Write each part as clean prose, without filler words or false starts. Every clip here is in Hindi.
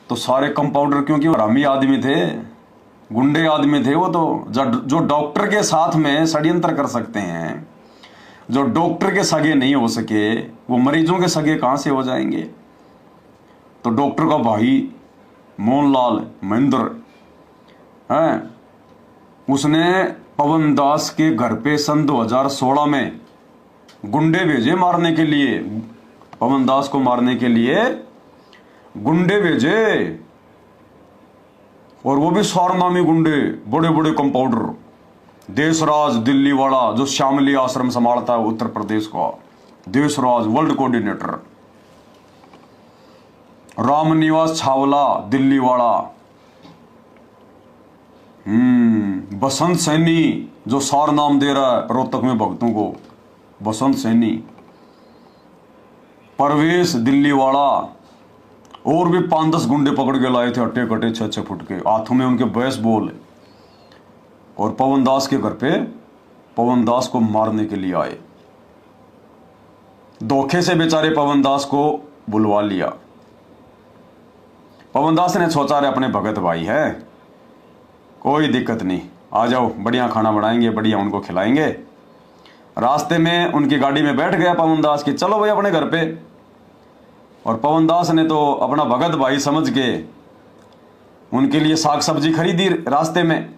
तो सारे कंपाउंडर, क्योंकि हरामी आदमी थे, गुंडे आदमी थे, वो तो जो डॉक्टर के साथ में षड्यंत्र कर सकते हैं, जो डॉक्टर के सगे नहीं हो सके, वो मरीजों के सगे कहां से हो जाएंगे। तो डॉक्टर का भाई मोहनलाल महेंद्र है, उसने पवन दास के घर पे सन 2016 में गुंडे भेजे मारने के लिए, पवन दास को मारने के लिए गुंडे भेजे, और वो भी सारनामी गुंडे, बड़े बड़े कंपाउंडर। देशराज दिल्ली वाला जो श्यामली आश्रम संभालता है उत्तर प्रदेश का, देशराज वर्ल्ड कोऑर्डिनेटर, रामनिवास छावला दिल्ली वाला, बसंत सैनी जो सार नाम दे रहा है रोहतक में भक्तों को, बसंत सैनी, परवेश दिल्ली वाला, और भी 5-10 गुंडे पकड़ के लाए थे, अट्टे कटे 6-6 फुट के, हाथों में उनके बेसबॉल, और पवन दास के घर पे पवन दास को मारने के लिए आए। धोखे से बेचारे पवन दास को बुलवा लिया। पवन दास ने सोचा रहे अपने भगत भाई है, कोई दिक्कत नहीं, आ जाओ, बढ़िया खाना बनाएंगे, बढ़िया उनको खिलाएंगे। रास्ते में उनकी गाड़ी में बैठ गया पवन दास की, चलो भाई अपने घर पे। और पवन दास ने तो अपना भगत भाई समझ के उनके लिए साग सब्जी खरीदी रास्ते में,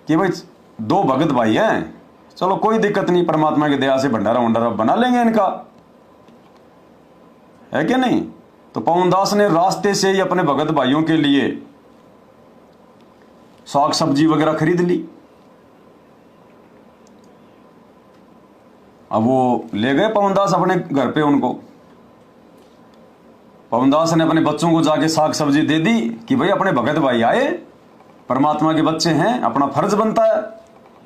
कि भाई 2 भगत भाई हैं, चलो कोई दिक्कत नहीं, परमात्मा की दया से भंडारा वंडारा बना लेंगे इनका, है कि नहीं। तो पवन दास ने रास्ते से ही अपने भगत भाइयों के लिए साग सब्जी वगैरह खरीद ली। अब वो ले गए पवन दास अपने घर पे उनको। पवन दास ने अपने बच्चों को जाके साग सब्जी दे दी कि भाई अपने भगत भाई आए, परमात्मा के बच्चे हैं, अपना फर्ज बनता है,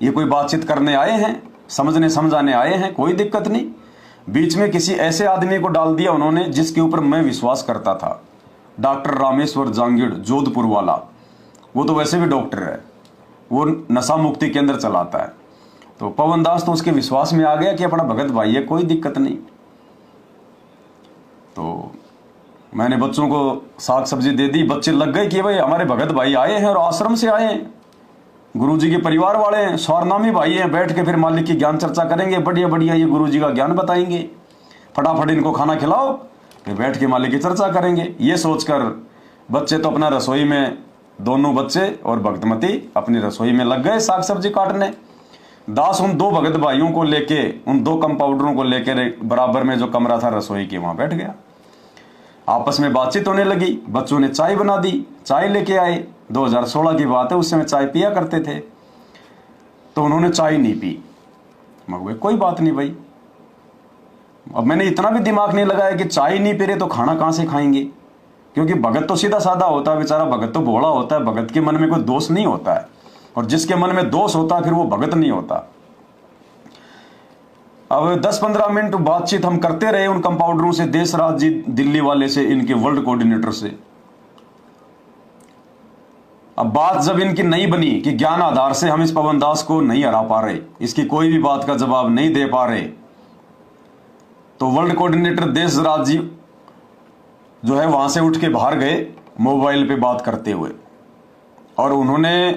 ये कोई बातचीत करने आए हैं, समझने समझाने आए हैं, कोई दिक्कत नहीं। बीच में किसी ऐसे आदमी को डाल दिया उन्होंने जिसके ऊपर मैं विश्वास करता था, डॉक्टर रामेश्वर जांगिड़ जोधपुर वाला, वो तो वैसे भी डॉक्टर है, वो नशा मुक्ति केंद्र चलाता है। तो पवन दास तो उसके विश्वास में आ गया कि अपना भगत भाई है, कोई दिक्कत नहीं। तो मैंने बच्चों को साग सब्जी दे दी, बच्चे लग गए कि भाई हमारे भगत भाई आए हैं और आश्रम से आए हैं, गुरुजी के परिवार वाले हैं, स्वारनामी भाई हैं, बैठ के फिर मालिक की ज्ञान चर्चा करेंगे, बढ़िया बढ़िया ये गुरुजी का ज्ञान बताएंगे, फटाफट इनको खाना खिलाओ, फिर बैठ के मालिक की चर्चा करेंगे। ये सोचकर बच्चे तो अपना रसोई में, दोनों बच्चे और भक्तमती अपनी रसोई में लग गए साग सब्जी काटने। दास उन 2 भगत भाइयों को लेके, उन 2 कंपाउंडरों को लेकर बराबर में जो कमरा था रसोई के, वहां बैठ गया। आपस में बातचीत होने लगी, बच्चों ने चाय बना दी, चाय लेके आए, 2016 की बात है, उस समय चाय पिया करते थे। तो उन्होंने चाय नहीं पी, मगर कोई बात नहीं भाई। अब मैंने इतना भी दिमाग नहीं लगाया कि चाय नहीं पी रहे तो खाना कहां से खाएंगे, क्योंकि भगत तो सीधा साधा होता है, बेचारा भगत तो भोला होता है, भगत के मन में कोई दोष नहीं होता है, और जिसके मन में दोष होता है फिर वो भगत नहीं होता। अब 10-15 मिनट बातचीत हम करते रहे उन कंपाउंडरों से, देशराज जी दिल्ली वाले से, इनके वर्ल्ड कोऑर्डिनेटर से। अब बात जब इनकी नहीं बनी कि ज्ञान आधार से हम इस पवन दास को नहीं हरा पा रहे, इसकी कोई भी बात का जवाब नहीं दे पा रहे, तो वर्ल्ड कोऑर्डिनेटर देशराज जी जो है वहां से उठ के बाहर गए मोबाइल पे बात करते हुए, और उन्होंने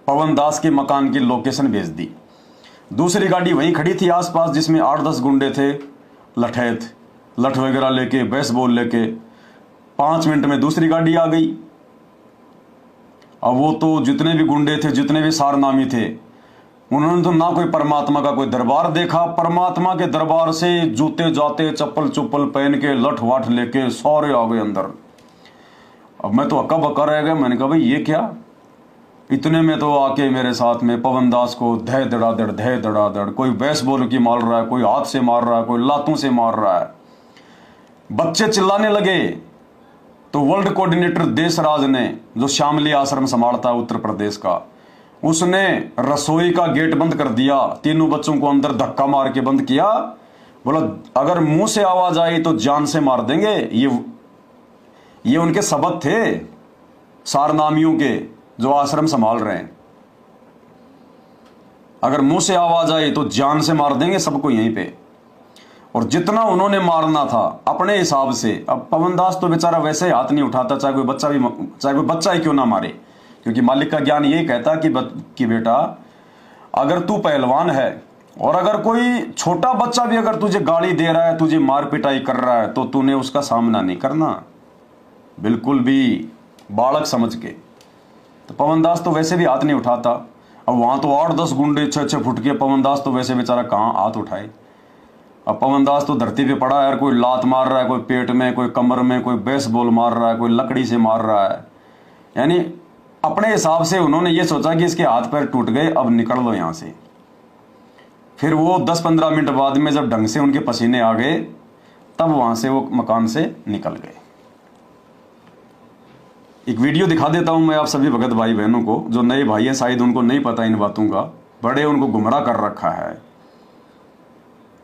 पवन दास के मकान की लोकेशन भेज दी। दूसरी गाड़ी वहीं खड़ी थी आसपास, जिसमें 8-10 गुंडे थे, लठैत लठ वगैरह लेके, बेसबॉल लेके। 5 मिनट में दूसरी गाड़ी आ गई। अब वो तो जितने भी गुंडे थे, जितने भी सारनामी थे, उन्होंने तो ना कोई परमात्मा का कोई दरबार देखा, परमात्मा के दरबार से जूते जाते चप्पल चुप्पल पहन के लठ वाठ लेके सारे आ गए अंदर। अब मैं तो हक्का बक्का रह गया, मैंने कहा भाई ये क्या। इतने में तो आके मेरे साथ में पवन दास को धै धड़ाधड़, कोई बेसबॉल की मार रहा है, कोई हाथ से मार रहा है, कोई लातों से मार रहा है, बच्चे चिल्लाने लगे। तो वर्ल्ड कोऑर्डिनेटर देशराज ने, जो श्यामली आश्रम संभालता है उत्तर प्रदेश का, उसने रसोई का गेट बंद कर दिया, तीनों बच्चों को अंदर धक्का मार के बंद किया, बोला अगर मुंह से आवाज आई तो जान से मार देंगे। ये उनके शब्द थे सारनामियों के जो आश्रम संभाल रहे हैं, अगर मुंह से आवाज आई तो जान से मार देंगे सबको यहीं पे। और जितना उन्होंने मारना था अपने हिसाब से। अब पवन दास तो बेचारा वैसे ही हाथ नहीं उठाता, चाहे कोई बच्चा ही क्यों ना मारे, क्योंकि मालिक का ज्ञान यही कहता कि बेटा अगर तू पहलवान है और अगर कोई छोटा बच्चा भी अगर तुझे गाली दे रहा है, तुझे मार पिटाई कर रहा है, तो तूने उसका सामना नहीं करना, बिल्कुल भी बालक समझ के। तो पवन दास तो वैसे भी हाथ नहीं उठाता। अब वहां तो 8-10 गुंडे 6-6 फुट के, पवन दास तो वैसे बेचारा कहां हाथ उठाए। अब पवन दास तो धरती पे पड़ा है यार, कोई लात मार रहा है, कोई पेट में, कोई कमर में, कोई बेसबॉल मार रहा है, कोई लकड़ी से मार रहा है। यानी अपने हिसाब से उन्होंने ये सोचा कि इसके हाथ पैर टूट गए, अब निकल लो यहां से। फिर वो 10-15 मिनट बाद में जब ढंग से उनके पसीने आ गए, तब वहां से वो मकान से निकल गए। एक वीडियो दिखा देता हूं मैं आप सभी भगत भाई बहनों को, जो नए भाई हैं शायद उनको नहीं पता इन बातों का, बड़े उनको गुमराह कर रखा है।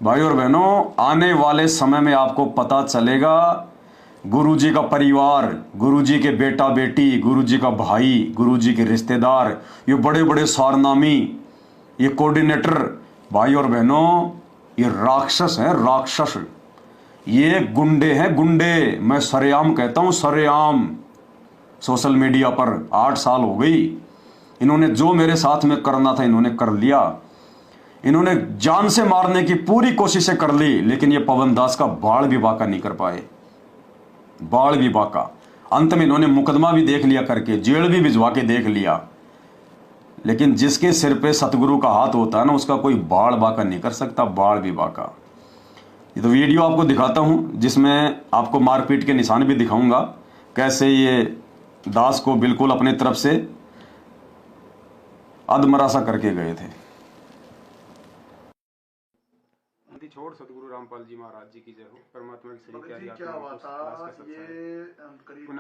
भाई और बहनों, आने वाले समय में आपको पता चलेगा गुरुजी का परिवार, गुरुजी के बेटा बेटी, गुरुजी का भाई, गुरुजी के रिश्तेदार, ये बड़े बड़े सारनामी, ये कोऑर्डिनेटर, भाई और बहनों, ये राक्षस हैं, राक्षस। ये गुंडे हैं, गुंडे। मैं सरेआम कहता हूं, सरेआम। सोशल मीडिया पर 8 साल हो गई, इन्होंने जो मेरे साथ में करना था इन्होंने कर लिया। इन्होंने जान से मारने की पूरी कोशिशें कर ली, लेकिन ये पवन दास का बाल भी बांका नहीं कर पाए, बाल भी बांका। अंत में इन्होंने मुकदमा भी देख लिया करके, जेल भी भिजवा के देख लिया, लेकिन जिसके सिर पे सतगुरु का हाथ होता है ना, उसका कोई बाल बांका नहीं कर सकता, बाल भी बांका। ये तो वीडियो आपको दिखाता हूं, जिसमें आपको मारपीट के निशान भी दिखाऊंगा, कैसे ये दास को बिल्कुल अपने तरफ से अधमरासा करके गए थे। छोड़ सतगुरु रामपाल जी महाराज जी की जय हो। परमात्मा की सही प्यारी क्या हुआ था ये करीब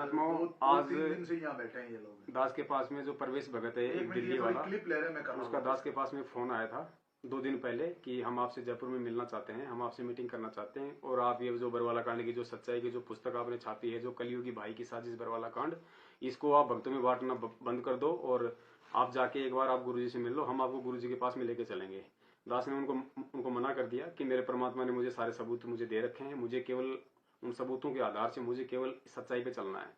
आज 2-3 दिन से यहाँ बैठे हैं ये लोग। दास के पास में जो प्रवेश भगत है एक दिल्ली वाला, क्लिप ले रहे, मैं कर रहा हूं। उसका दास के पास में फोन आया था 2 दिन पहले कि हम आपसे जयपुर में मिलना चाहते हैं, हम आपसे मीटिंग करना चाहते हैं, और आप ये जो बरवाला कांड की जो सच्चाई की जो पुस्तक आपने छापी है, जो कलयुगी भाई की साजिश बरवाला कांड, इसको आप भक्तों में बांटना बंद कर दो और आप जाके एक बार आप गुरुजी से मिल लो, हम आपको गुरुजी के पास में लेके चलेंगे। दास ने उनको मना कर दिया कि मेरे परमात्मा ने मुझे सारे सबूत मुझे दे रखे हैं, मुझे केवल उन सबूतों के आधार से मुझे केवल सच्चाई पे चलना है।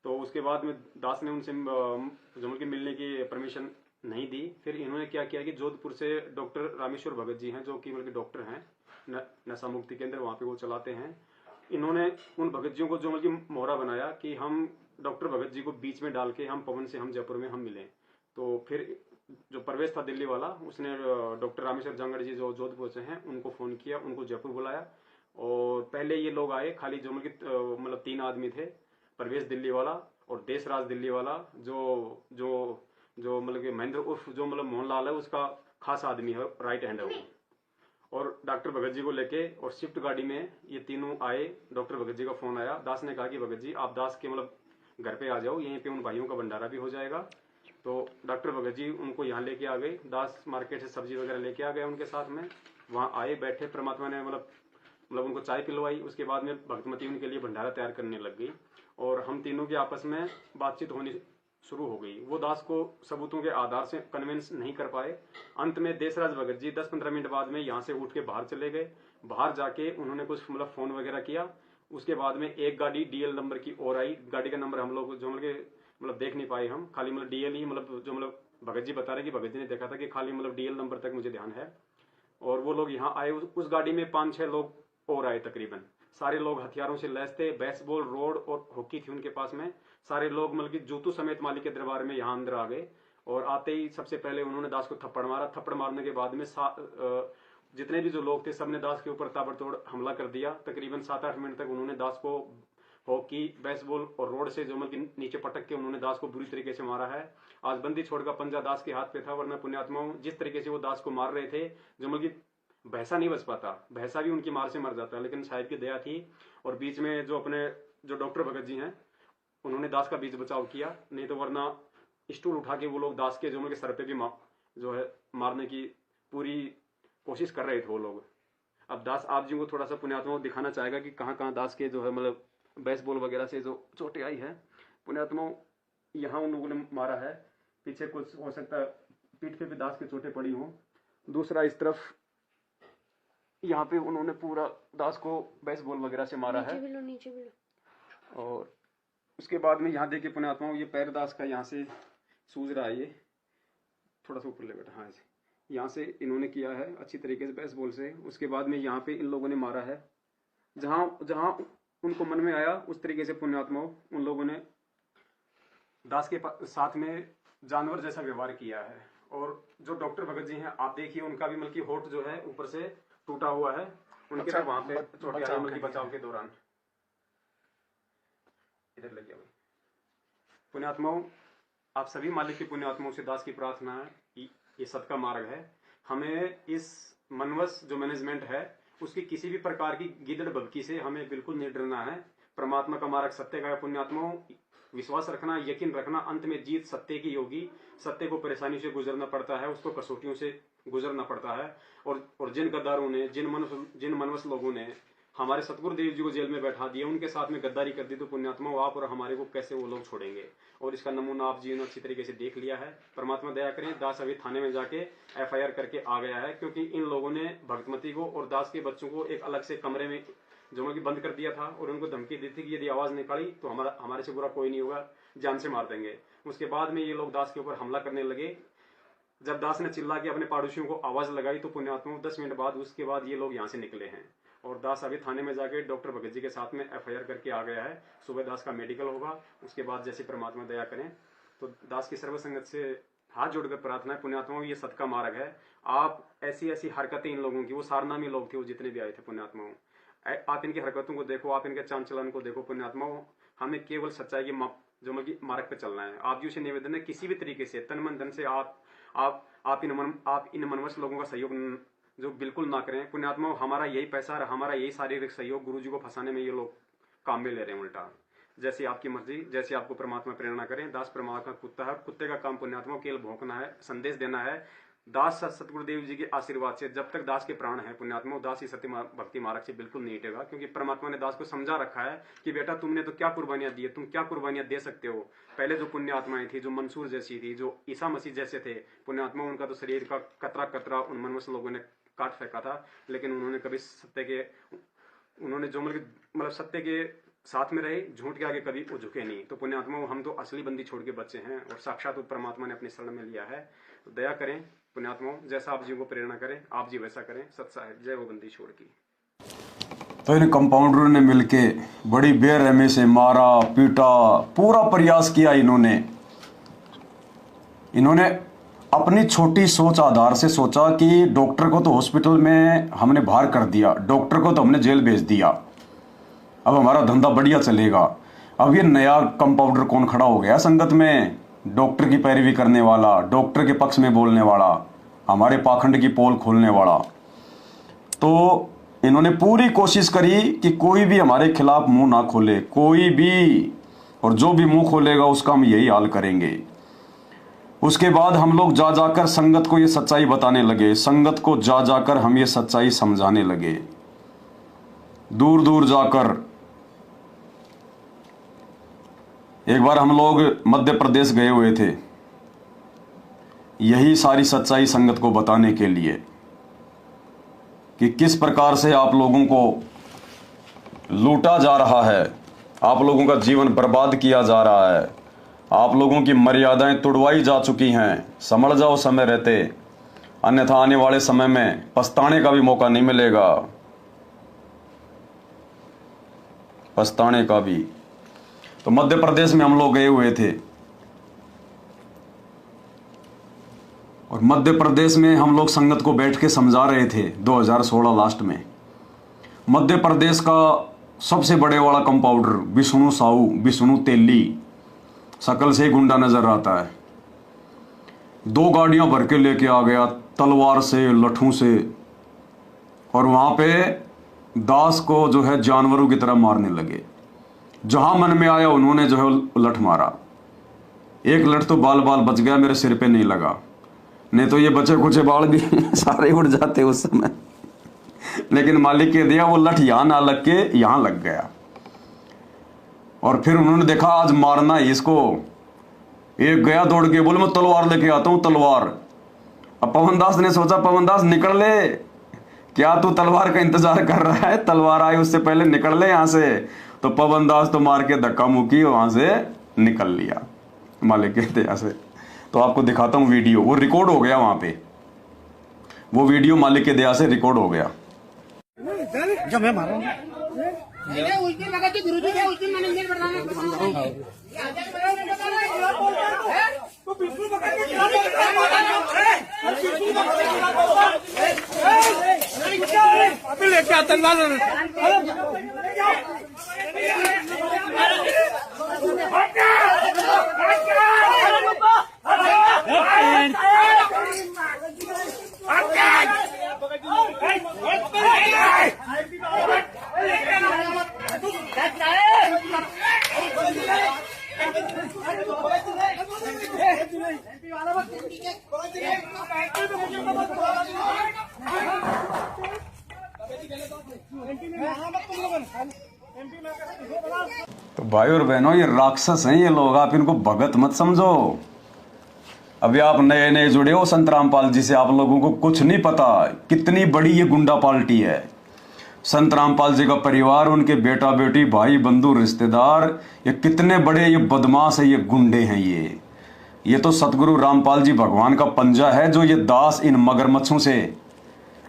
तो उसके बाद में दास ने उनसे जमुल के मिलने की परमिशन नहीं दी। फिर इन्होंने क्या किया कि जोधपुर से डॉक्टर रामेश्वर भगत जी हैं, जो कि बल्कि डॉक्टर हैं, नशा मुक्ति केंद्र वहाँ पे वो चलाते हैं। इन्होंने उन भगत जियों को जो बल्कि मोहरा बनाया कि हम डॉक्टर भगत जी को बीच में डाल के हम पवन से हम जयपुर में हम मिले। तो फिर जो प्रवेश था दिल्ली वाला, उसने डॉक्टर रामेश्वर जंगड़ जी जो जोधपुर से हैं उनको फोन किया, उनको जयपुर बुलाया, और पहले ये लोग आए, खाली जो मतलब 3 आदमी थे, प्रवेश दिल्ली वाला और देशराज दिल्ली वाला, जो जो जो मतलब कि महेंद्र उर्फ जो मतलब मोहनलाल है, उसका खास आदमी है, राइट हैंड है वो, और डॉक्टर भगत जी को लेके और स्विफ्ट गाड़ी में ये तीनों आए। डॉक्टर भगत जी का फोन आया, दास ने कहा कि भगत जी आप दास के मतलब घर पे आ जाओ, यहीं पे उन भाइयों का भंडारा भी हो जाएगा। तो डॉक्टर भगत जी उनको यहाँ लेके आ गए, दास मार्केट से सब्जी वगैरह लेके आ गए उनके साथ में, वहाँ आए बैठे, परमात्मा ने मतलब उनको चाय पिलवाई। उसके बाद में भक्तमती उनके लिए भंडारा तैयार करने लग गई और हम तीनों के आपस में बातचीत होनी शुरू हो गई। वो दास को सबूतों के आधार से कन्विंस नहीं कर पाए। अंत में देशराज भगत जी 10-15 मिनट बाद में यहाँ से उठ के बाहर चले गए। बाहर जाके उन्होंने कुछ मतलब फोन वगैरह किया। उसके बाद में एक गाड़ी डीएल नंबर की और आई। गाड़ी का नंबर हम लोग जो मतलब देख नहीं पाए हम, खाली मतलब डीएल ही मतलब जो मतलब भगत जी बता रहे कि भगत जी ने देखा था कि खाली मतलब डीएल नंबर तक मुझे ध्यान है। और वो लोग यहाँ आए, उस गाड़ी में 5-6 लोग और आए तकरीबन। सारे लोग हथियारों से लैस थे, बेसबॉल, रोड और हॉकी थी उनके पास में। सारे लोग मतलब कि जूतू समेत मालिक के दरबार में यहाँ अंदर आ गए और आते ही सबसे पहले उन्होंने दास को थप्पड़ मारा। थप्पड़ मारने के बाद में जितने भी जो लोग थे सबने दास के ऊपर ताबड़तोड़ हमला कर दिया। तकरीबन 7-8 मिनट तक उन्होंने दास को हॉकी, बेसबॉल और रोड से जो मतलब नीचे पटक के उन्होंने दास को बुरी तरीके से मारा है। आज बंदी छोड़ का पंजा दास के हाथ पे था, वरना पुण्यात्माओं जिस तरीके से वो दास को मार रहे थे, जो मतलब भैंसा नहीं बच पाता, भैंसा भी उनकी मार से मर जाता, लेकिन साहिब की दया थी। और बीच में जो अपने जो डॉक्टर भगत जी हैं उन्होंने दास का बीच बचाव किया, नहीं तो वरना स्टूल उठा के वो लोग दास के जो सर पे भी जो है मारने की पूरी कोशिश कर रहे थे वो लोग। अब दास आप जी को थोड़ा सा पुण्यात्माओं दिखाना चाहेगा कि कहाँ कहाँ दास के जो है मतलब बेसबॉल वगैरह से जो चोटें आई है। पुण्यात्माओं यहाँ उन लोगों ने मारा है, पीछे कुछ हो सकता है पीठ पे भी दास की चोटें पड़ी हों। दूसरा इस तरफ यहाँ पे उन्होंने पूरा दास को बेसबॉल वगैरह से मारा है। नीचे भी लो। और उसके बाद में यहाँ देखिए पुण्यात्माओं, ये पैर दास का यहाँ से सूज रहा है, ये थोड़ा सा ऊपर ले बैठा, हाँ यहाँ से इन्होंने किया है अच्छी तरीके से बेसबॉल से। उसके बाद में यहाँ पे इन लोगों ने मारा है, जहाँ जहाँ उनको मन में आया उस तरीके से पुण्यात्माओं उन लोगों ने दास के साथ में जानवर जैसा व्यवहार किया है। और जो डॉक्टर भगत जी हैं, आप देखिए उनका भी मतलब होठ जो है ऊपर से टूटा हुआ है, उनके तो वहां पे चोट आई मतलब बचाव के दौरान। इधर लग गया पुण्यात्माओं, आप सभी मालिक की पुण्यात्माओं से दास की प्रार्थना है, ये सत्य का मार्ग है। हमें इस मनवस जो मैनेजमेंट है उसकी किसी भी प्रकार की गिदड़ भभकी से हमें बिल्कुल नहीं डरना है। परमात्मा का मार्ग सत्य का है पुण्यात्माओं, विश्वास रखना, यकीन रखना, अंत में जीत सत्य की होगी। सत्य को परेशानी से गुजरना पड़ता है, उसको कसौटियों से गुजरना पड़ता है। और जिन गद्दारों ने, जिन मनवस लोगों ने हमारे सतगुरुदेव जी को जेल में बैठा दिया, उनके साथ में गद्दारी कर दी, तो पुण्यात्मा आप और हमारे को कैसे वो लोग छोड़ेंगे। और इसका नमूना आप जी ने अच्छी तरीके से देख लिया है। परमात्मा दया करें, दास अभी थाने में जाके FIR करके आ गया है, क्योंकि इन लोगों ने भक्तमती को और दास के बच्चों को एक अलग से कमरे में जो कि बंद कर दिया था और उनको धमकी दी थी कि यदि आवाज निकाली तो हमारे से बुरा कोई नहीं होगा, जान से मार देंगे। उसके बाद में ये लोग दास के ऊपर हमला करने लगे। जब दास ने चिल्ला के अपने पड़ोसियों को आवाज लगाई तो पुण्यात्मा 10 मिनट बाद उसके बाद ये लोग यहाँ से निकले हैं। और दास अभी थाने में जाके डॉक्टर भगत जी के साथ में FIR करके आ गया है। सुबह दास का मेडिकल होगा, उसके बाद जैसे परमात्मा दया करें तो दास की सर्वसंगत से हाथ जोड़कर प्रार्थना है पुण्यात्माओं, ये सत्य का मार्ग है। आप ऐसी हरकतें इन लोगों की, वो सारनामी लोग थे वो जितने भी आए थे पुण्यात्माओं, आप इनकी हरकतों को देखो, आप इनके चाल चलन को देखो पुण्यात्माओं। हमें केवल सच्चाई के जो मतलब मार्ग पे चलना है। आप जी से निवेदन है, किसी भी तरीके से तन मन धन से आप इन मनवश लोगों का सहयोग जो बिल्कुल ना करें पुण्यात्मा। हमारा यही पैसा और हमारा यही शारीरिक सहयोग गुरु जी को फंसाने में ये लोग काम में ले रहे हैं उल्टा। जैसे आपकी मर्जी, जैसे आपको परमात्मा प्रेरणा करें। दास परमात्मा कुत्ता है, कुत्ते का काम पुण्यात्मा केवल भौंकना है, संदेश देना है। दास सतगुरुदेव जी के आशीर्वाद से जब तक दास के प्राण है पुण्यात्मा, दास ही सत्य भक्ति मार्ग से बिल्कुल नहीं हटेगा। क्योंकि परमात्मा ने दास को समझा रखा है कि बेटा तुमने तो क्या कुर्बानियां दी है, तुम क्या कुर्बानियां दे सकते हो। पहले जो पुण्य आत्माएं थी, जो मंसूर जैसी थी, जो ईसा मसीह जैसे थे पुण्यात्मा, उनका तो शरीर का कतरा कतरा उन मनवश लोगों ने काट फेंका था, लेकिन उन्होंने कभी उन्होंने जो मतलब सत्य के साथ में रहे, झूठ के आगे कभी वो झुके नहीं। तो पुण्यात्मा हम तो असली बंदी छोड़ के बच्चे हैं और साक्षात परमात्मा ने अपनी शरण में लिया है। तो दया करें पुण्यात्मा, जैसा आप जी को प्रेरणा करें आप जी वैसा करें। सत साहिब जय वो बंदी छोड़ की। तो इन कंपाउंडरों ने मिलके बड़ी बेरहमी से मारा पीटा, पूरा प्रयास किया। इन्होंने अपनी छोटी सोच आधार से सोचा कि डॉक्टर को तो हॉस्पिटल में हमने बाहर कर दिया, डॉक्टर को तो हमने जेल भेज दिया, अब हमारा धंधा बढ़िया चलेगा। अब ये नया कंपाउंडर कौन खड़ा हो गया संगत में, डॉक्टर की पैरवी करने वाला, डॉक्टर के पक्ष में बोलने वाला, हमारे पाखंड की पोल खोलने वाला। तो इन्होंने पूरी कोशिश करी कि कोई भी हमारे खिलाफ मुंह ना खोले, कोई भी, और जो भी मुंह खोलेगा उसका हम यही हाल करेंगे। उसके बाद हम लोग जा जाकर संगत को ये सच्चाई बताने लगे, संगत को जा जाकर हम ये सच्चाई समझाने लगे, दूर दूर जाकर। एक बार हम लोग मध्य प्रदेश गए हुए थे यही सारी सच्चाई संगत को बताने के लिए कि किस प्रकार से आप लोगों को लूटा जा रहा है, आप लोगों का जीवन बर्बाद किया जा रहा है, आप लोगों की मर्यादाएं तोड़वाई जा चुकी हैं। समझ जाओ समय रहते, अन्यथा आने वाले समय में पछताने का भी मौका नहीं मिलेगा, पछताने का भी। तो मध्य प्रदेश में हम लोग गए हुए थे और मध्य प्रदेश में हम लोग संगत को बैठ के समझा रहे थे 2016 लास्ट में। मध्य प्रदेश का सबसे बड़े वाला कंपाउंडर विष्णु साहू, विष्णु तेली, शकल से गुंडा नजर आता है, 2 गाड़ियां भर के लेके आ गया तलवार से, लठों से, और वहां पे दास को जो है जानवरों की तरह मारने लगे। जहां मन में आया उन्होंने जो है लठ मारा। एक लठ तो बाल बाल बच गया, मेरे सिर पे नहीं लगा, नहीं तो ये बचे कुचे बाल भी सारे उड़ जाते उस समय। लेकिन मालिक के दिया वो लठ यहां ना लग के यहां लग गया। और फिर उन्होंने देखा आज मारना है इसको, एक गया दौड़ के, बोले मैं तलवार लेके आता हूं, तलवार। अब पवन दास ने सोचा पवन दास निकल ले, क्या तू तलवार का इंतजार कर रहा है? तलवार आई उससे पहले निकल ले यहां से। तो पवन दास तो मार के धक्का मुक्की वहां से निकल लिया मालिक के दया से। तो आपको दिखाता हूं वीडियो, वो रिकॉर्ड हो गया वहां पे, वो वीडियो मालिक के दया से रिकॉर्ड हो गया। जब मैं मार रहा हूँ उस दिन लगा कि गुरुजी क्या उस दिन मैंने बताना तो बिल्कुल अभी लेके आतंकवाद तो भाई और बहनों, ये राक्षस हैं ये लोग, आप इनको भगत मत समझो। अभी आप नए नए जुड़े हो संत रामपाल जी से, आप लोगों को कुछ नहीं पता कितनी बड़ी ये गुंडा पार्टी है। संत रामपाल जी का परिवार, उनके बेटा बेटी, भाई बंधु रिश्तेदार, ये कितने बड़े ये बदमाश है, ये गुंडे हैं ये तो सतगुरु रामपाल जी भगवान का पंजा है जो ये दास इन मगरमच्छों से,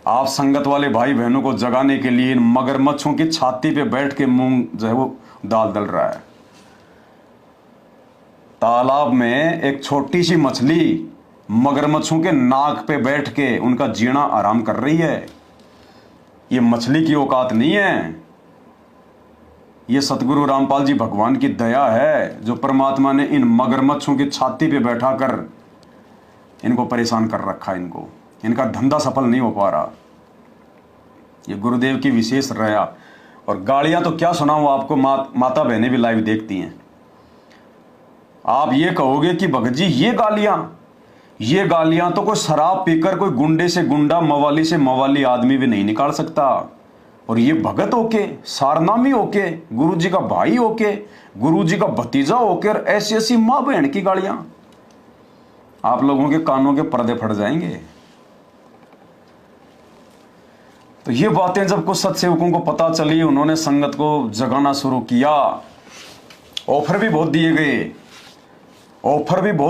आप संगत वाले भाई बहनों को जगाने के लिए इन मगरमच्छों की छाती पे बैठ के मूंग जो है वो दाल दल रहा है। तालाब में एक छोटी सी मछली मगरमच्छों के नाक पे बैठ के उनका जीना आराम कर रही है। ये मछली की औकात नहीं है, ये सतगुरु रामपाल जी भगवान की दया है जो परमात्मा ने इन मगरमच्छों की छाती पे बैठाकर इनको परेशान कर रखा है। इनका धंधा सफल नहीं हो पा रहा। ये गुरुदेव की विशेष रया। और गालियां तो क्या सुनाऊं आपको, माता बहनें भी लाइव देखती हैं। आप ये कहोगे कि भगत जी ये गालियां तो कोई शराब पीकर कोई गुंडे से गुंडा, मवाली से मवाली आदमी भी नहीं निकाल सकता। और ये भगत होके, सारनामी होके, गुरुजी का भाई होके, गुरुजी का भतीजा होकर ऐसी ऐसी मां बहन की गालियां, आप लोगों के कानों के पर्दे फट जाएंगे। तो ये बातें जब कुछ सत्सेवकों को पता चली, उन्होंने संगत को जगाना शुरू किया। ऑफर भी बहुत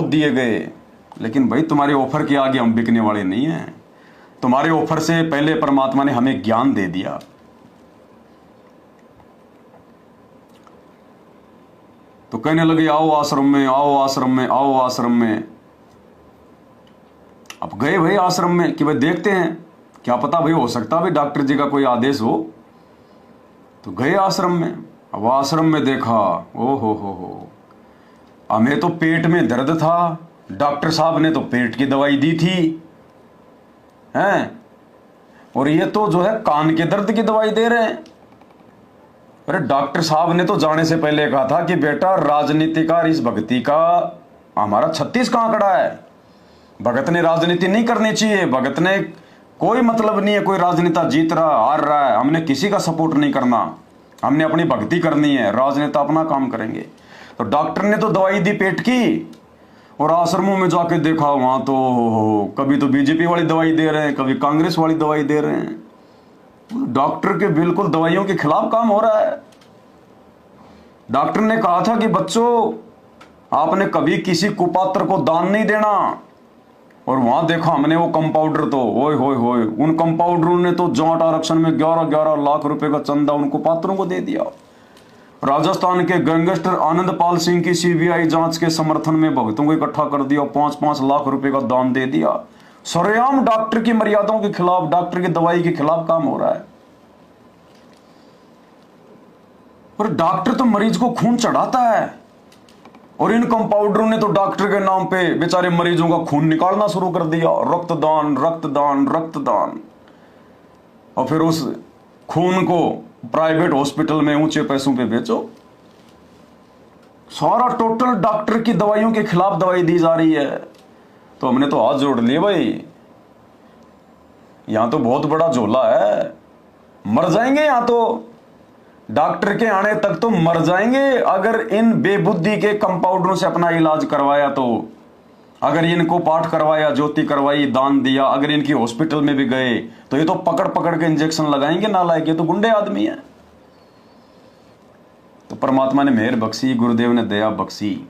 दिए गए, लेकिन भाई तुम्हारे ऑफर के आगे हम बिकने वाले नहीं हैं। तुम्हारे ऑफर से पहले परमात्मा ने हमें ज्ञान दे दिया। तो कहने लगे आओ आश्रम में, आओ आश्रम में, आओ आश्रम में। अब गए भाई आश्रम में कि भाई देखते हैं, क्या पता भाई हो सकता भाई डॉक्टर जी का कोई आदेश हो। तो गए आश्रम में। अब आश्रम में देखा, ओ हो, हमें तो पेट में दर्द था, डॉक्टर साहब ने तो पेट की दवाई दी थी हैं, और ये तो जो है कान के दर्द की दवाई दे रहे हैं। अरे डॉक्टर साहब ने तो जाने से पहले कहा था कि बेटा राजनीति का, इस भक्ति का हमारा 36 का आंकड़ा है, भगत ने राजनीति नहीं करनी चाहिए, भगत ने कोई मतलब नहीं है कोई राजनेता जीत रहा हार रहा है, हमने किसी का सपोर्ट नहीं करना, हमने अपनी भक्ति करनी है, राजनेता अपना काम करेंगे। तो डॉक्टर ने तो दवाई दी पेट की, और आश्रमों में जाके देखा वहां तो कभी तो बीजेपी वाली दवाई दे रहे हैं, कभी कांग्रेस वाली दवाई दे रहे हैं। डॉक्टर के बिल्कुल दवाइयों के खिलाफ काम हो रहा है। डॉक्टर ने कहा था कि बच्चों आपने कभी किसी कुपात्र को दान नहीं देना, और वहां देखा हमने वो कंपाउंडर तो ओए होए, उन कंपाउंडरों ने तो जाट आरक्षण में 11-11 लाख रुपए का चंदा उन कुपात्रों को दे दिया। राजस्थान के गैंगस्टर आनंद पाल सिंह की सीबीआई जांच के समर्थन में भक्तों को इकट्ठा कर दिया, 5-5 लाख रुपए का दान दे दिया। सरेआम डॉक्टर की मर्यादाओं के खिलाफ, डॉक्टर की दवाई के खिलाफ काम हो रहा है। और डॉक्टर तो मरीज को खून चढ़ाता है, और इन कंपाउंडरों ने तो डॉक्टर के नाम पे बेचारे मरीजों का खून निकालना शुरू कर दिया। रक्तदान, और फिर उस खून को प्राइवेट हॉस्पिटल में ऊंचे पैसों पे बेचो। सारा टोटल डॉक्टर की दवाइयों के खिलाफ दवाई दी जा रही है। तो हमने तो हाथ जोड़ लिए भाई, यहां तो बहुत बड़ा झोला है, मर जाएंगे यहां तो, डॉक्टर के आने तक तो मर जाएंगे अगर इन बेबुद्धि के कंपाउंडरों से अपना इलाज करवाया तो। अगर इनको पाठ करवाया, ज्योति करवाई, दान दिया, अगर इनकी हॉस्पिटल में भी गए तो ये तो पकड़ पकड़ के इंजेक्शन लगाएंगे नालायक, ये तो गुंडे आदमी है। तो परमात्मा ने मेहर बख्शी, गुरुदेव ने दया बख्शी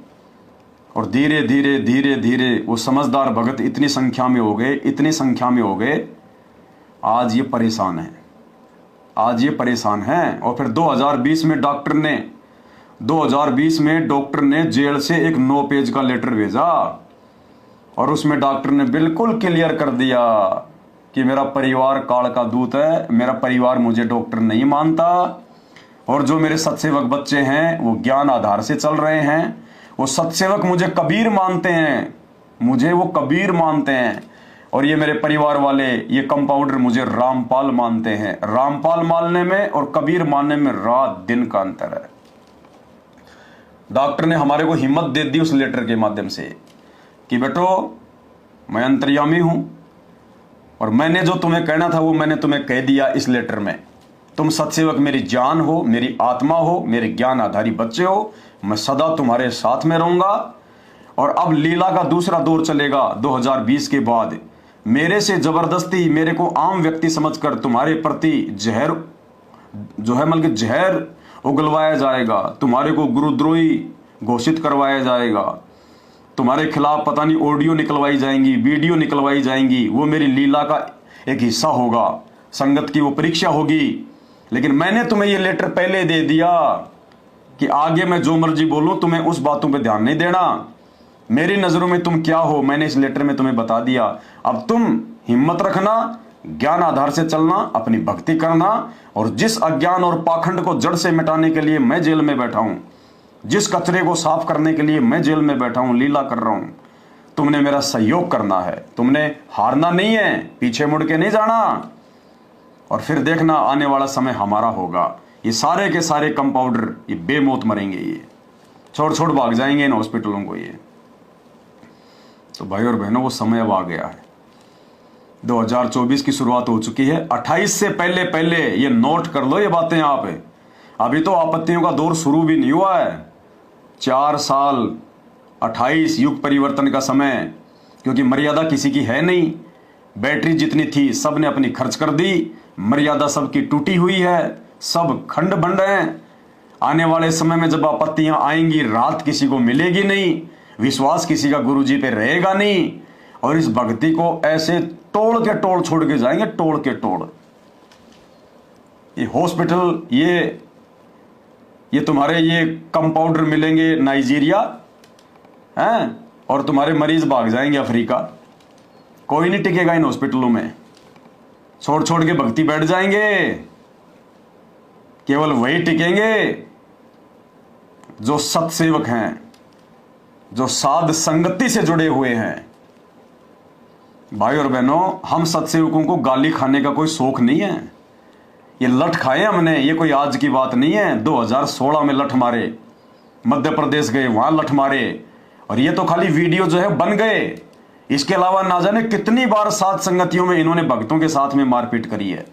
और धीरे धीरे धीरे धीरे वो समझदार भगत इतनी संख्या में हो गए, इतनी संख्या में हो गए, आज ये परेशान है, आज ये परेशान है। और फिर 2020 में डॉक्टर ने जेल से एक 9 पेज का लेटर भेजा और उसमें डॉक्टर ने बिल्कुल क्लियर कर दिया कि मेरा परिवार काल का दूत है, मेरा परिवार मुझे डॉक्टर नहीं मानता और जो मेरे सत्सेवक बच्चे हैं वो ज्ञान आधार से चल रहे हैं, वो सत्सेवक मुझे कबीर मानते हैं, मुझे वो कबीर मानते हैं और ये मेरे परिवार वाले, ये कंपाउंडर मुझे रामपाल मानते हैं। रामपाल मानने में और कबीर मानने में रात दिन का अंतर है। डॉक्टर ने हमारे को हिम्मत दे दी उस लेटर के माध्यम से कि बेटो मैं अंतर्यामी हूं और मैंने जो तुम्हें कहना था वो मैंने तुम्हें कह दिया इस लेटर में। तुम सत्सेवक मेरी जान हो, मेरी आत्मा हो, मेरे ज्ञान आधारी बच्चे हो, मैं सदा तुम्हारे साथ में रहूंगा। और अब लीला का दूसरा दौर चलेगा 2020 के बाद। मेरे से जबरदस्ती मेरे को आम व्यक्ति समझकर तुम्हारे प्रति जहर जो है बल्कि जहर उगलवाया जाएगा, तुम्हारे को गुरुद्रोही घोषित करवाया जाएगा, तुम्हारे खिलाफ पता नहीं ऑडियो निकलवाई जाएंगी, वीडियो निकलवाई जाएंगी। वो मेरी लीला का एक हिस्सा होगा, संगत की वो परीक्षा होगी। लेकिन मैंने तुम्हें ये लेटर पहले दे दिया कि आगे मैं जो मर्जी बोलूं तुम्हें उस बातों पे ध्यान नहीं देना, मेरी नजरों में तुम क्या हो मैंने इस लेटर में तुम्हें बता दिया। अब तुम हिम्मत रखना, ज्ञान आधार से चलना, अपनी भक्ति करना और जिस अज्ञान और पाखंड को जड़ से मिटाने के लिए मैं जेल में बैठा हूं, जिस कचरे को साफ करने के लिए मैं जेल में बैठा हूं, लीला कर रहा हूं, तुमने मेरा सहयोग करना है, तुमने हारना नहीं है, पीछे मुड़ के नहीं जाना। और फिर देखना आने वाला समय हमारा होगा। ये सारे के सारे कंपाउंडर ये बेमौत मरेंगे, ये छोड़ छोड़ भाग जाएंगे इन हॉस्पिटलों को। ये तो भाई और बहनों वो समय अब आ गया है। 2024 की शुरुआत हो चुकी है। 28 से पहले पहले ये नोट कर लो ये बातें आप। अभी तो आपत्तियों का दौर शुरू भी नहीं हुआ है। 4 साल 28 युग परिवर्तन का समय, क्योंकि मर्यादा किसी की है नहीं। बैटरी जितनी थी सब ने अपनी खर्च कर दी, मर्यादा सबकी टूटी हुई है, सब खंड बंड हैं। आने वाले समय में जब आपत्तियां आएंगी रात किसी को मिलेगी नहीं, विश्वास किसी का गुरुजी पे रहेगा नहीं और इस भक्ति को ऐसे तोड़ के तोड़ छोड़ के जाएंगे, तोड़ के तोड़। ये हॉस्पिटल ये तुम्हारे ये कंपाउंडर मिलेंगे नाइजीरिया हैं और तुम्हारे मरीज भाग जाएंगे अफ्रीका। कोई नहीं टिकेगा इन हॉस्पिटलों में, छोड़ छोड़ के भक्ति बैठ जाएंगे। केवल वही टिकेंगे जो सत्सेवक हैं, जो साध संगति से जुड़े हुए हैं। भाई और बहनों, हम सत्सेवकों को गाली खाने का कोई शौक नहीं है। ये लठ खाए हमने, ये कोई आज की बात नहीं है। 2016 में लठ मारे, मध्य प्रदेश गए वहां लठ मारे और ये तो खाली वीडियो जो है बन गए। इसके अलावा ना जाने कितनी बार साध संगतियों में इन्होंने भक्तों के साथ में मारपीट करी है।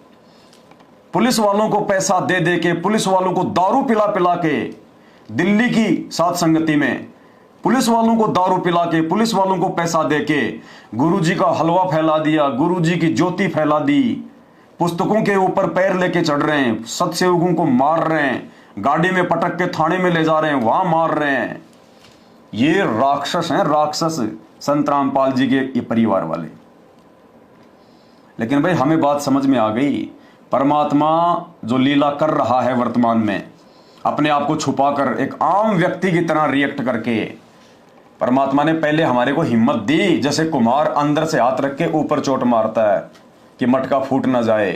पुलिस वालों को पैसा दे दे के, पुलिस वालों को दारू पिला पिला के, दिल्ली की साध संगति में पुलिस वालों को दारू पिला के, पुलिस वालों को पैसा दे के गुरुजी का हलवा फैला दिया, गुरुजी की ज्योति फैला दी, पुस्तकों के ऊपर पैर लेके चढ़ रहे हैं, सत्सेवकों को मार रहे हैं, गाड़ी में पटक के थाने में ले जा रहे हैं, वहां मार रहे हैं। ये राक्षस हैं, राक्षस संत रामपाल जी के ये परिवार वाले। लेकिन भाई हमें बात समझ में आ गई, परमात्मा जो लीला कर रहा है वर्तमान में, अपने आप को छुपाकर एक आम व्यक्ति की तरह रिएक्ट करके, परमात्मा ने पहले हमारे को हिम्मत दी। जैसे कुम्हार अंदर से हाथ रख के ऊपर चोट मारता है कि मटका फूट ना जाए,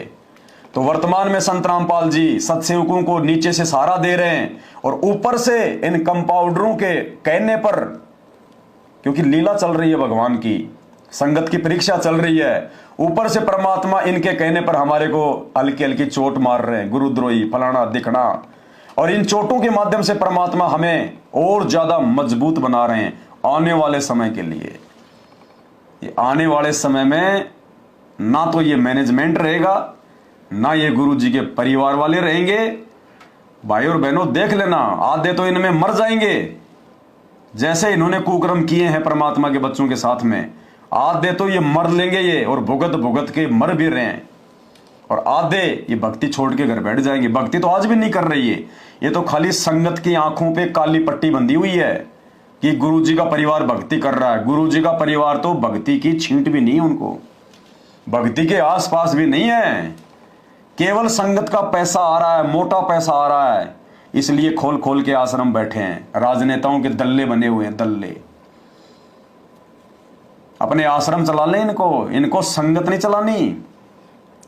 तो वर्तमान में संत रामपाल जी सत्सेवकों को नीचे से सहारा दे रहे हैं और ऊपर से इन कंपाउंडरों के कहने पर, क्योंकि लीला चल रही है भगवान की, संगत की परीक्षा चल रही है, ऊपर से परमात्मा इनके कहने पर हमारे को हल्की हल्की चोट मार रहे हैं, गुरुद्रोही फलाना दिखना। और इन चोटों के माध्यम से परमात्मा हमें और ज्यादा मजबूत बना रहे हैं आने वाले समय के लिए। ये आने वाले समय में ना तो ये मैनेजमेंट रहेगा, ना ये गुरु जी के परिवार वाले रहेंगे। भाई और बहनों देख लेना, आधे तो इनमें मर जाएंगे, जैसे इन्होंने कुकर्म किए हैं परमात्मा के बच्चों के साथ में, आधे तो ये मर लेंगे ये, और भुगत भुगत के मर भी रहे हैं, और आधे ये भक्ति छोड़ के घर बैठ जाएंगे। भक्ति तो आज भी नहीं कर रही है, ये तो खाली संगत की आंखों पे काली पट्टी बंधी हुई है कि गुरुजी का परिवार भक्ति कर रहा है। गुरुजी का परिवार तो भक्ति की छींट भी नहीं है, उनको भक्ति के आसपास भी नहीं है। केवल संगत का पैसा आ रहा है, मोटा पैसा आ रहा है, इसलिए खोल खोल के आश्रम बैठे हैं। राजनेताओं के दल्ले बने हुए हैं, दल्ले। अपने आश्रम चला लें इनको संगत नहीं चलानी,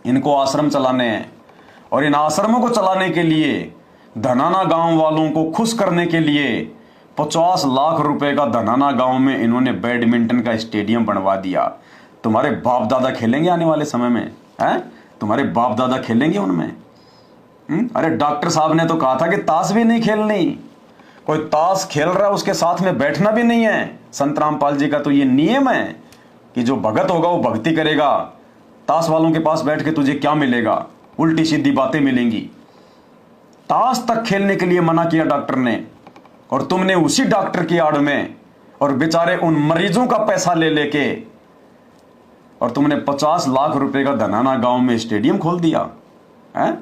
इनको आश्रम चलाने हैं। और इन आश्रमों को चलाने के लिए, धनाना गांव वालों को खुश करने के लिए 50 लाख रुपए का धनाना गांव में इन्होंने बैडमिंटन का स्टेडियम बनवा दिया। तुम्हारे बाप दादा खेलेंगे आने वाले समय में? हैं? तुम्हारे बाप दादा खेलेंगे उनमें? अरे डॉक्टर साहब ने तो कहा था कि ताश भी नहीं खेलनी। कोई ताश खेल रहा है उसके साथ में बैठना भी नहीं है। संत रामपाल जी का तो ये नियम है कि जो भगत होगा वो भक्ति करेगा। ताश वालों के पास बैठ के तुझे क्या मिलेगा? उल्टी सीधी बातें मिलेंगी। ताश तक खेलने के लिए मना किया डॉक्टर ने, और तुमने उसी डॉक्टर की आड़ में और बेचारे उन मरीजों का पैसा ले लेके और तुमने 50 लाख रुपए का धनाना गांव में स्टेडियम खोल दिया है।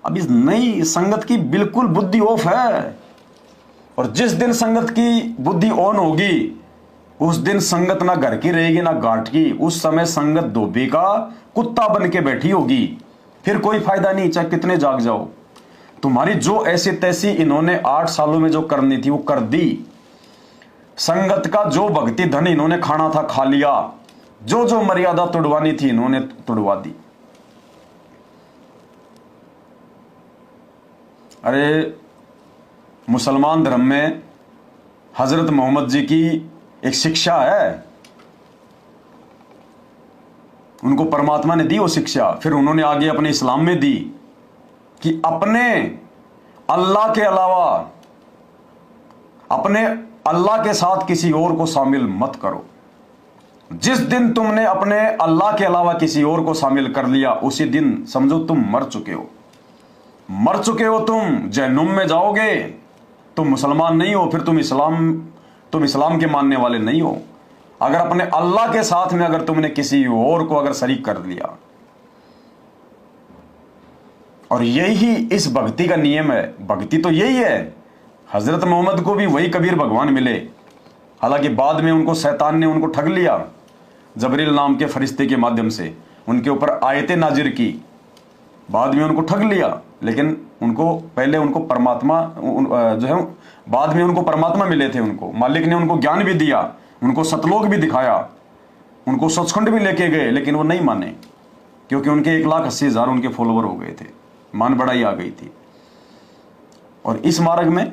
अब इस नई संगत की बिल्कुल बुद्धि ऑफ है, और जिस दिन संगत की बुद्धि ऑन होगी उस दिन संगत ना घर की रहेगी ना घाट की। उस समय संगत धोबी का कुत्ता बन के बैठी होगी, फिर कोई फायदा नहीं, चाहे कितने जाग जाओ। तुम्हारी जो ऐसी तैसी इन्होंने 8 सालों में जो करनी थी वो कर दी। संगत का जो भक्ति धन इन्होंने खाना था खा लिया, जो जो मर्यादा तोड़वानी थी इन्होंने तोड़वा दी। अरे मुसलमान धर्म में हजरत मोहम्मद जी की एक शिक्षा है, उनको परमात्मा ने दी वो शिक्षा, फिर उन्होंने आगे अपने इस्लाम में दी कि अपने अल्लाह के अलावा, अपने अल्लाह के साथ किसी और को शामिल मत करो। जिस दिन तुमने अपने अल्लाह के अलावा किसी और को शामिल कर लिया, उसी दिन समझो तुम मर चुके हो, मर चुके हो। तुम जहन्नुम में जाओगे। तुम मुसलमान नहीं हो, फिर तुम इस्लाम के मानने वाले नहीं हो। अगर अपने अल्लाह के साथ में अगर तुमने किसी और को अगर शरीक कर लिया, और यही इस भक्ति का नियम है। भक्ति तो यही है। हजरत मोहम्मद को भी वही कबीर भगवान मिले, हालांकि बाद में उनको शैतान ने उनको ठग लिया। जबरील नाम के फरिश्ते के माध्यम से उनके ऊपर आयतें नाजिर की, बाद में उनको ठग लिया। लेकिन उनको पहले उनको परमात्मा जो है, बाद में उनको परमात्मा मिले थे। उनको मालिक ने उनको ज्ञान भी दिया, उनको सतलोक भी दिखाया, उनको सचखंड भी लेके गए, लेकिन वो नहीं माने, क्योंकि उनके 1,80,000 उनके फॉलोवर हो गए थे, मान बढ़ाई आ गई थी। और इस मार्ग में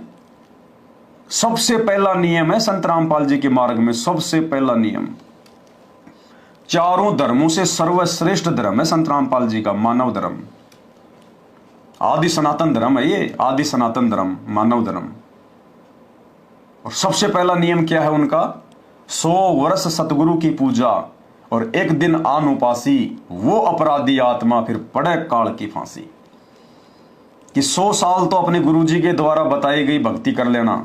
सबसे पहला नियम है, संत रामपाल जी के मार्ग में सबसे पहला नियम, चारों धर्मों से सर्वश्रेष्ठ धर्म है संत रामपाल जी का, मानव धर्म। आदि सनातन धर्म है ये, आदि सनातन धर्म, मानव धर्म। और सबसे पहला नियम क्या है उनका? 100 वर्ष सतगुरु की पूजा और 1 दिन आन उपासी, वो अपराधी आत्मा फिर पड़े काल की फांसी। कि 100 साल तो अपने गुरुजी के द्वारा बताई गई भक्ति कर लेना,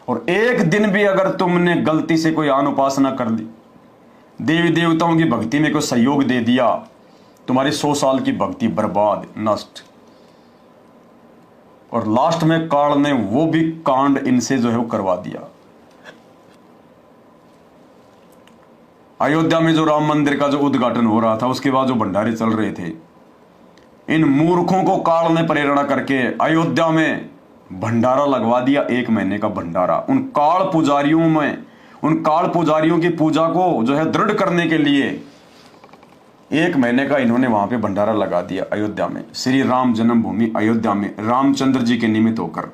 और 1 दिन भी अगर तुमने गलती से कोई आन उपासना कर दी, देवी देवताओं की भक्ति में कोई सहयोग दे दिया, तुम्हारी 100 साल की भक्ति बर्बाद, नष्ट। और लास्ट में काल ने वो भी कांड इनसे जो है वो करवा दिया। अयोध्या में जो राम मंदिर का जो उद्घाटन हो रहा था, उसके बाद जो भंडारे चल रहे थे, इन मूर्खों को काल ने प्रेरणा करके अयोध्या में भंडारा लगवा दिया, 1 महीने का भंडारा। उन काल पुजारियों की पूजा को जो है दृढ़ करने के लिए 1 महीने का इन्होंने वहां पे भंडारा लगा दिया अयोध्या में, श्री राम जन्मभूमि अयोध्या में, रामचंद्र जी के निमित्त होकर।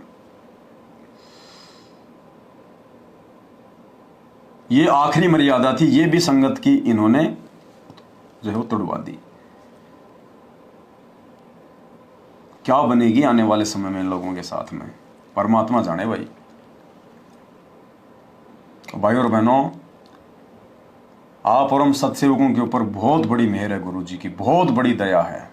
ये आखिरी मर्यादा थी, ये भी संगत की इन्होंने जो है वो तोड़वा दी। क्या बनेगी आने वाले समय में इन लोगों के साथ में, परमात्मा जाने। भाई और बहनों, आप और हम सत्सेवकों के ऊपर बहुत बड़ी मेहर है, गुरु जी की बहुत बड़ी दया है।